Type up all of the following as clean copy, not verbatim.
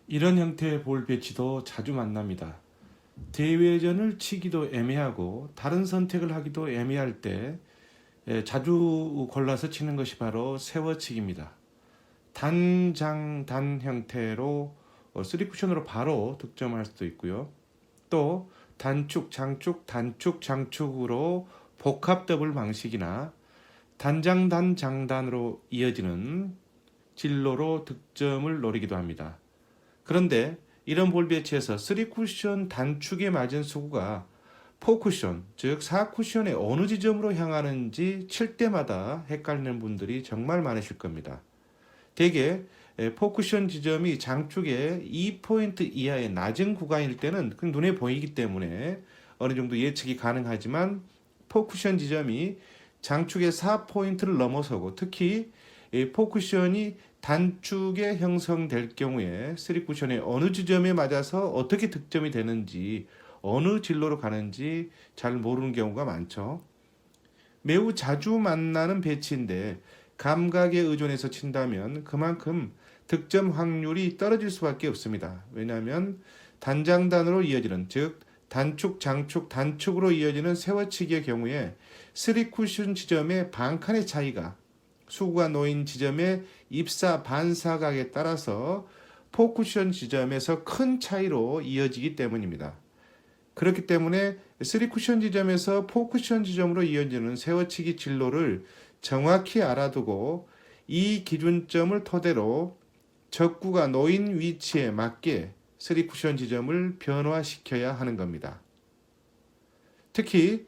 이런 형태의 볼 배치도 자주 만납니다. 대회전을 치기도 애매하고 다른 선택을 하기도 애매할 때 자주 골라서 치는 것이 바로 세워치기입니다. 단장단 형태로 3쿠션으로 바로 득점할 수도 있고요. 또 단축, 장축, 단축, 장축으로 복합 더블 방식이나 단장단, 장단으로 이어지는 진로로 득점을 노리기도 합니다. 그런데 이런 볼 배치에서 3쿠션 단축에 맞은 수구가 4쿠션, 즉 4쿠션의 어느 지점으로 향하는지 칠 때마다 헷갈리는 분들이 정말 많으실 겁니다. 대개 4쿠션 지점이 장축의 2포인트 이하의 낮은 구간일 때는 눈에 보이기 때문에 어느 정도 예측이 가능하지만 4쿠션 지점이 장축의 4포인트를 넘어서고 특히 4쿠션이 단축에 형성될 경우에 3쿠션의 어느 지점에 맞아서 어떻게 득점이 되는지 어느 진로로 가는지 잘 모르는 경우가 많죠. 매우 자주 만나는 배치인데 감각에 의존해서 친다면 그만큼 득점 확률이 떨어질 수밖에 없습니다. 왜냐하면 단장단으로 이어지는 즉 단축, 장축, 단축으로 이어지는 세워치기의 경우에 3쿠션 지점의 반칸의 차이가 수구가 놓인 지점의 입사 반사각에 따라서 4쿠션 지점에서 큰 차이로 이어지기 때문입니다. 그렇기 때문에 3쿠션 지점에서 4쿠션 지점으로 이어지는 세워치기 진로를 정확히 알아두고 이 기준점을 토대로 적구가 놓인 위치에 맞게 3쿠션 지점을 변화시켜야 하는 겁니다. 특히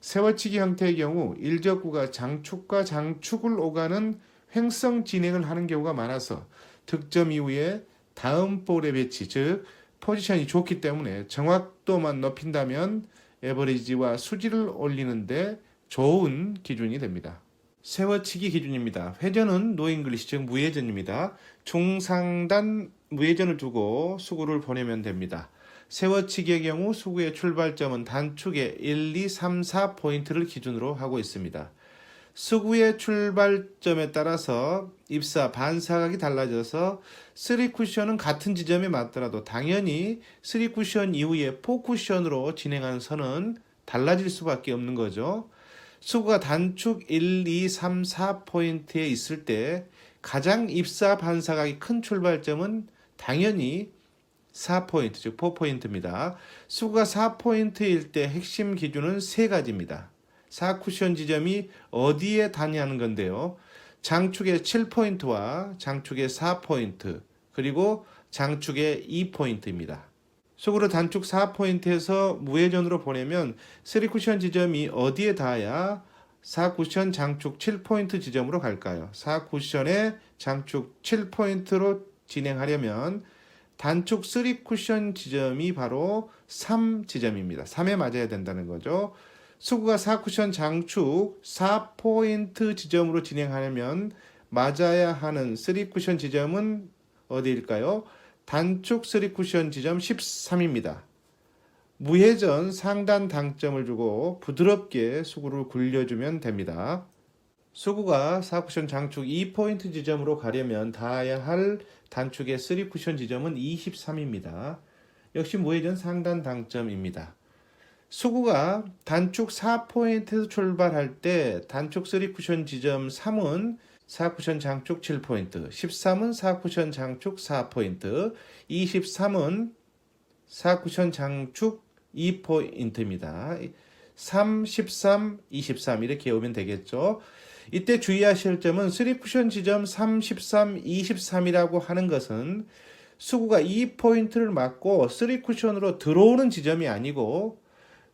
세워치기 형태의 경우 일적구가 장축과 장축을 오가는 횡성 진행을 하는 경우가 많아서 득점 이후에 다음 볼의 배치, 즉 포지션이 좋기 때문에 정확도만 높인다면 에버리지와 수지를 올리는데 좋은 기준이 됩니다. 세워치기 기준입니다. 회전은 노잉글리시 즉 무회전입니다. 중상단 무회전을 두고 수구를 보내면 됩니다. 세워치기의 경우 수구의 출발점은 단축의 1, 2, 3, 4포인트를 기준으로 하고 있습니다. 수구의 출발점에 따라서 입사 반사각이 달라져서 3쿠션은 같은 지점에 맞더라도 당연히 3쿠션 이후에 4쿠션으로 진행하는 선은 달라질 수밖에 없는 거죠. 수구가 단축 1, 2, 3, 4포인트에 있을 때 가장 입사 반사각이 큰 출발점은 당연히 4포인트, 즉 4포인트입니다. 수구가 4포인트일 때 핵심 기준은 세 가지입니다. 4쿠션 지점이 어디에 다니는 건데요. 장축의 7포인트와 장축의 4포인트, 그리고 장축의 2포인트입니다. 수구를 단축 4포인트에서 무회전으로 보내면 3쿠션 지점이 어디에 닿아야 4쿠션 장축 7포인트 지점으로 갈까요? 4쿠션의 장축 7포인트로 진행하려면 단축 3쿠션 지점이 바로 3지점입니다. 3에 맞아야 된다는 거죠. 수구가 4쿠션 장축 4포인트 지점으로 진행하려면 맞아야 하는 3쿠션 지점은 어디일까요? 단축 3쿠션 지점 13입니다. 무회전 상단 당점을 주고 부드럽게 수구를 굴려주면 됩니다. 수구가 4쿠션 장축 2포인트 지점으로 가려면 닿아야 할 단축의 3쿠션 지점은 23입니다. 역시 무회전 상단 당점입니다. 수구가 단축 4포인트에서 출발할 때 단축 3쿠션 지점 3은 4쿠션 장축 7포인트, 13은 4쿠션 장축 4포인트, 23은 4쿠션 장축 2포인트입니다. 3, 13, 23 이렇게 오면 되겠죠. 이때 주의하실 점은 3쿠션 지점 3, 13, 23이라고 하는 것은 수구가 2포인트를 맞고 3쿠션으로 들어오는 지점이 아니고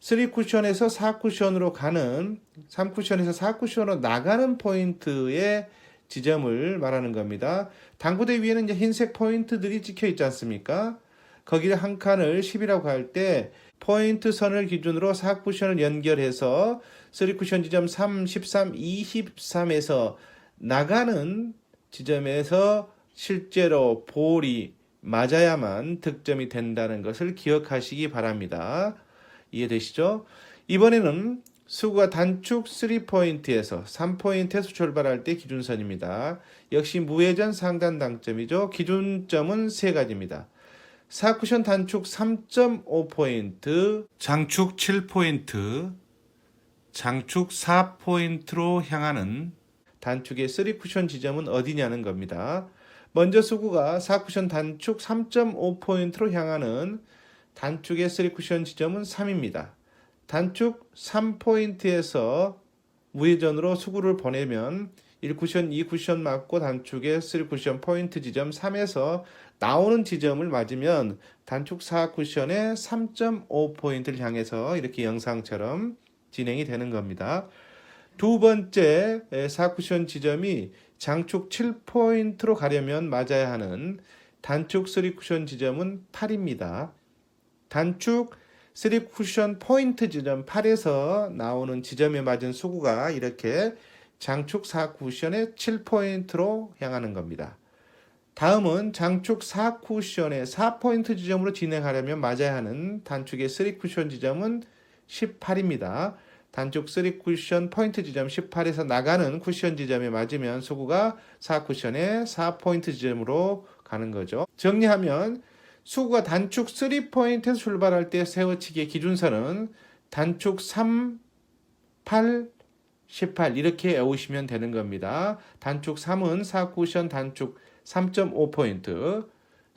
3쿠션에서 4쿠션으로 가는 3쿠션에서 4쿠션으로 나가는 포인트의 지점을 말하는 겁니다. 당구대 위에는 이제 흰색 포인트들이 찍혀 있지 않습니까? 거기를 한 칸을 10이라고 할 때 포인트 선을 기준으로 4쿠션을 연결해서 3쿠션 지점 3, 13, 23에서 나가는 지점에서 실제로 볼이 맞아야만 득점이 된다는 것을 기억하시기 바랍니다. 이해되시죠? 이번에는 수구가 단축 3포인트에서 3포인트에서 출발할 때 기준선입니다. 역시 무회전 상단 당점이죠. 기준점은 세 가지입니다. 사쿠션 단축 3.5포인트, 장축 7포인트, 장축 4포인트로 향하는 단축의 3쿠션 지점은 어디냐는 겁니다. 먼저 수구가 4쿠션 단축 3.5포인트로 향하는 단축의 3쿠션 지점은 3입니다. 단축 3포인트에서 우회전으로 수구를 보내면 1쿠션, 2쿠션 맞고 단축의 3쿠션 포인트 지점 3에서 나오는 지점을 맞으면 단축 4쿠션의 3.5포인트를 향해서 이렇게 영상처럼 진행이 되는 겁니다. 두 번째 4쿠션 지점이 장축 7포인트로 가려면 맞아야 하는 단축 3쿠션 지점은 8입니다. 단축 3쿠션 포인트 지점 8에서 나오는 지점에 맞은 수구가 이렇게 장축 4쿠션의 7포인트로 향하는 겁니다. 다음은 장축 4쿠션의 4포인트 지점으로 진행하려면 맞아야 하는 단축의 3쿠션 지점은 18입니다. 단축 3쿠션 포인트 지점 18에서 나가는 쿠션 지점에 맞으면 수구가 4쿠션의 4포인트 지점으로 가는 거죠. 정리하면 수구가 단축 3포인트에서 출발할 때 세워치기의 기준선은 단축 3, 8, 18 이렇게 외우시면 되는 겁니다. 단축 3은 4쿠션 단축 3.5포인트,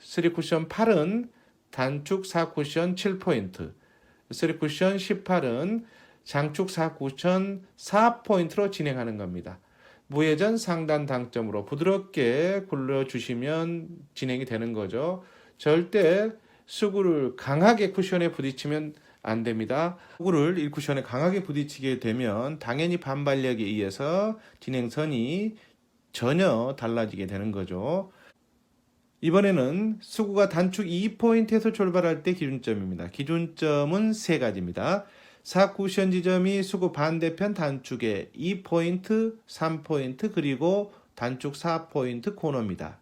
3쿠션 8은 단축 4쿠션 7포인트, 3쿠션 18은 장축 4쿠션 4포인트로 진행하는 겁니다. 무회전 상단 당점으로 부드럽게 굴려주시면 진행이 되는 거죠. 절대 수구를 강하게 쿠션에 부딪히면 안 됩니다. 수구를 1쿠션에 강하게 부딪히게 되면 당연히 반발력에 의해서 진행선이 전혀 달라지게 되는 거죠. 이번에는 수구가 단축 2포인트에서 출발할 때 기준점입니다. 기준점은 세 가지입니다. 4쿠션 지점이 수구 반대편 단축의 2포인트, 3포인트 그리고 단축 4포인트 코너입니다.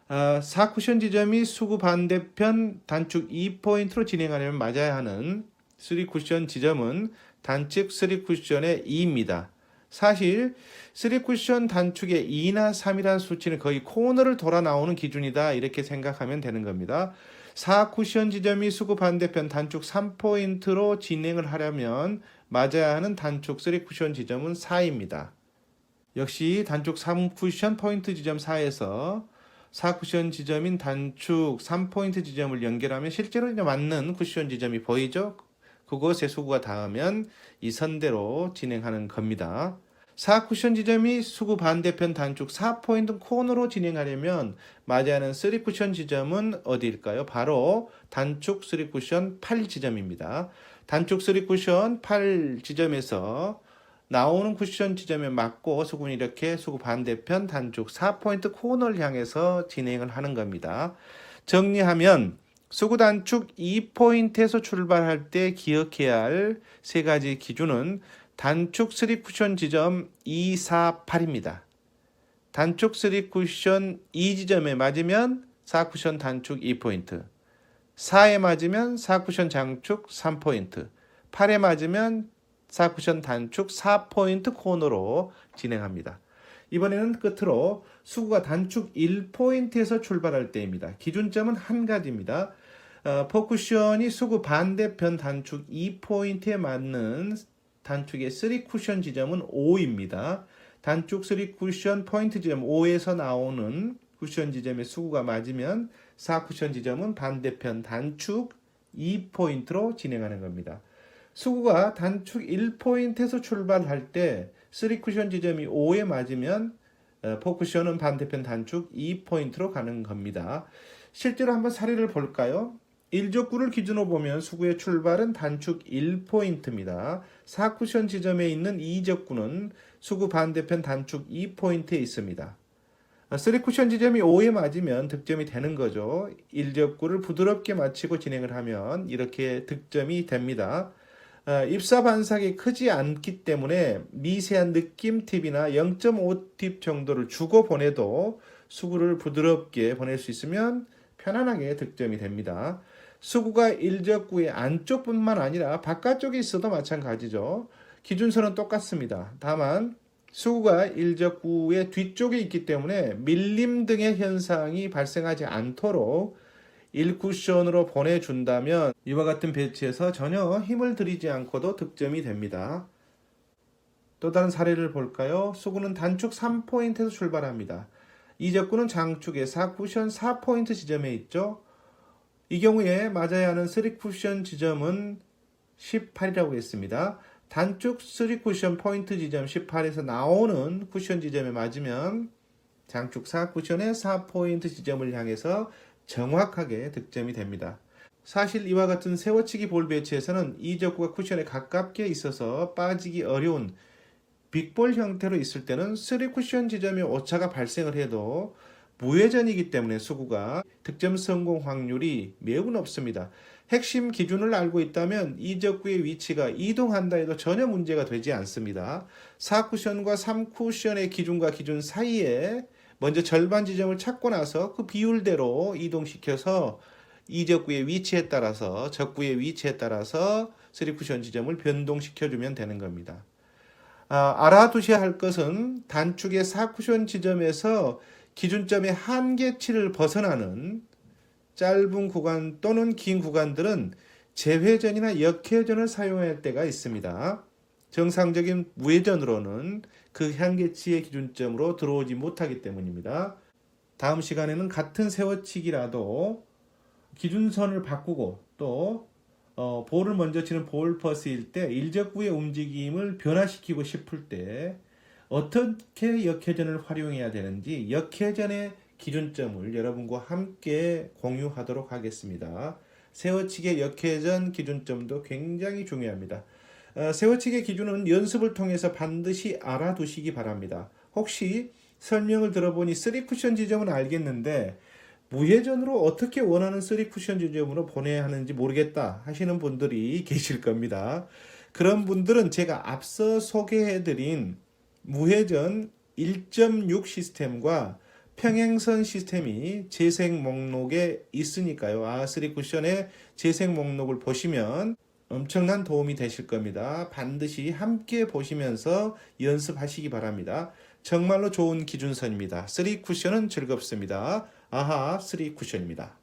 4쿠션 지점이 수구 반대편 단축 2포인트로 진행하려면 맞아야 하는 3쿠션 지점은 단축 3쿠션의 2입니다. 사실 3쿠션 단축의 2나 3이라는 수치는 거의 코너를 돌아 나오는 기준이다 이렇게 생각하면 되는 겁니다. 4쿠션 지점이 수구 반대편 단축 3포인트로 진행을 하려면 맞아야 하는 단축 3쿠션 지점은 4입니다. 역시 단축 3쿠션 포인트 지점 4에서 4쿠션 지점인 단축 3포인트 지점을 연결하면 실제로 맞는 쿠션 지점이 보이죠? 그곳에 수구가 닿으면 이 선대로 진행하는 겁니다. 4쿠션 지점이 수구 반대편 단축 4포인트 코너로 진행하려면 맞아야 하는 3쿠션 지점은 어디일까요? 바로 단축 3쿠션 8 지점입니다. 단축 3쿠션 8 지점에서 나오는 쿠션 지점에 맞고 수구는 이렇게 수구 반대편 단축 4포인트 코너를 향해서 진행을 하는 겁니다. 정리하면 수구 단축 2포인트에서 출발할 때 기억해야 할 세 가지 기준은 단축 3쿠션 지점 2, 4, 8입니다. 단축 3쿠션 2지점에 맞으면 4쿠션 단축 2포인트, 4에 맞으면 4쿠션 장축 3포인트, 8에 맞으면 4쿠션 단축 4포인트 코너로 진행합니다. 이번에는 끝으로 수구가 단축 1포인트에서 출발할 때입니다. 기준점은 한 가지입니다. 포쿠션이 수구 반대편 단축 2포인트에 맞는 단축의 3쿠션 지점은 5입니다. 단축 3쿠션 포인트 지점 5에서 나오는 쿠션 지점의 수구가 맞으면 4쿠션 지점은 반대편 단축 2포인트로 진행하는 겁니다. 수구가 단축 1포인트에서 출발할 때 3쿠션 지점이 5에 맞으면 포쿠션은 반대편 단축 2포인트로 가는 겁니다. 실제로 한번 사례를 볼까요? 1족구를 기준으로 보면 수구의 출발은 단축 1포인트입니다. 4쿠션 지점에 있는 2족구는 수구 반대편 단축 2포인트에 있습니다. 3쿠션 지점이 5에 맞으면 득점이 되는 거죠. 1족구를 부드럽게 맞히고 진행을 하면 이렇게 득점이 됩니다. 입사 반삭이 크지 않기 때문에 미세한 느낌 팁이나 0.5팁 정도를 주고 보내도 수구를 부드럽게 보낼 수 있으면 편안하게 득점이 됩니다. 수구가 1족구의 안쪽뿐만 아니라 바깥쪽에 있어도 마찬가지죠. 기준선은 똑같습니다. 다만 수구가 1족구의 뒤쪽에 있기 때문에 밀림 등의 현상이 발생하지 않도록 1쿠션으로 보내준다면 이와 같은 배치에서 전혀 힘을 들이지 않고도 득점이 됩니다. 또 다른 사례를 볼까요? 수구는 단축 3포인트에서 출발합니다. 이적구는 장축의 4쿠션 4포인트 지점에 있죠. 이 경우에 맞아야 하는 3쿠션 지점은 18이라고 했습니다. 단축 3쿠션 포인트 지점 18에서 나오는 쿠션 지점에 맞으면 장축 4쿠션의 4포인트 지점을 향해서 정확하게 득점이 됩니다. 사실 이와 같은 세워치기 볼 배치에서는 이적구가 쿠션에 가깝게 있어서 빠지기 어려운 빅볼 형태로 있을 때는 3쿠션 지점에 오차가 발생을 해도 무회전이기 때문에 수구가 득점 성공 확률이 매우 높습니다. 핵심 기준을 알고 있다면 이적구의 위치가 이동한다 해도 전혀 문제가 되지 않습니다. 4쿠션과 3쿠션의 기준과 기준 사이에 먼저 절반 지점을 찾고 나서 그 비율대로 이동시켜서 이적구의 위치에 따라서 적구의 위치에 따라서 3쿠션 지점을 변동시켜주면 되는 겁니다. 알아두셔야 할 것은 단축의 4쿠션 지점에서 기준점의 한계치를 벗어나는 짧은 구간 또는 긴 구간들은 재회전이나 역회전을 사용할 때가 있습니다. 정상적인 무회전으로는 그 한계치의 기준점으로 들어오지 못하기 때문입니다. 다음 시간에는 같은 세워치기라도 기준선을 바꾸고 또 볼을 먼저 치는 볼 퍼스일 때 일적구의 움직임을 변화시키고 싶을 때 어떻게 역회전을 활용해야 되는지 역회전의 기준점을 여러분과 함께 공유하도록 하겠습니다. 세워치기의 역회전 기준점도 굉장히 중요합니다. 세워치기의 기준은 연습을 통해서 반드시 알아두시기 바랍니다. 혹시 설명을 들어보니 3쿠션 지점은 알겠는데 무회전으로 어떻게 원하는 3쿠션 지점으로 보내야 하는지 모르겠다 하시는 분들이 계실 겁니다. 그런 분들은 제가 앞서 소개해드린 무회전 1.6 시스템과 평행선 시스템이 재생 목록에 있으니까요. 3쿠션의 재생 목록을 보시면 엄청난 도움이 되실 겁니다. 반드시 함께 보시면서 연습하시기 바랍니다. 정말로 좋은 기준선입니다. 3쿠션은 즐겁습니다. 아하 3쿠션입니다.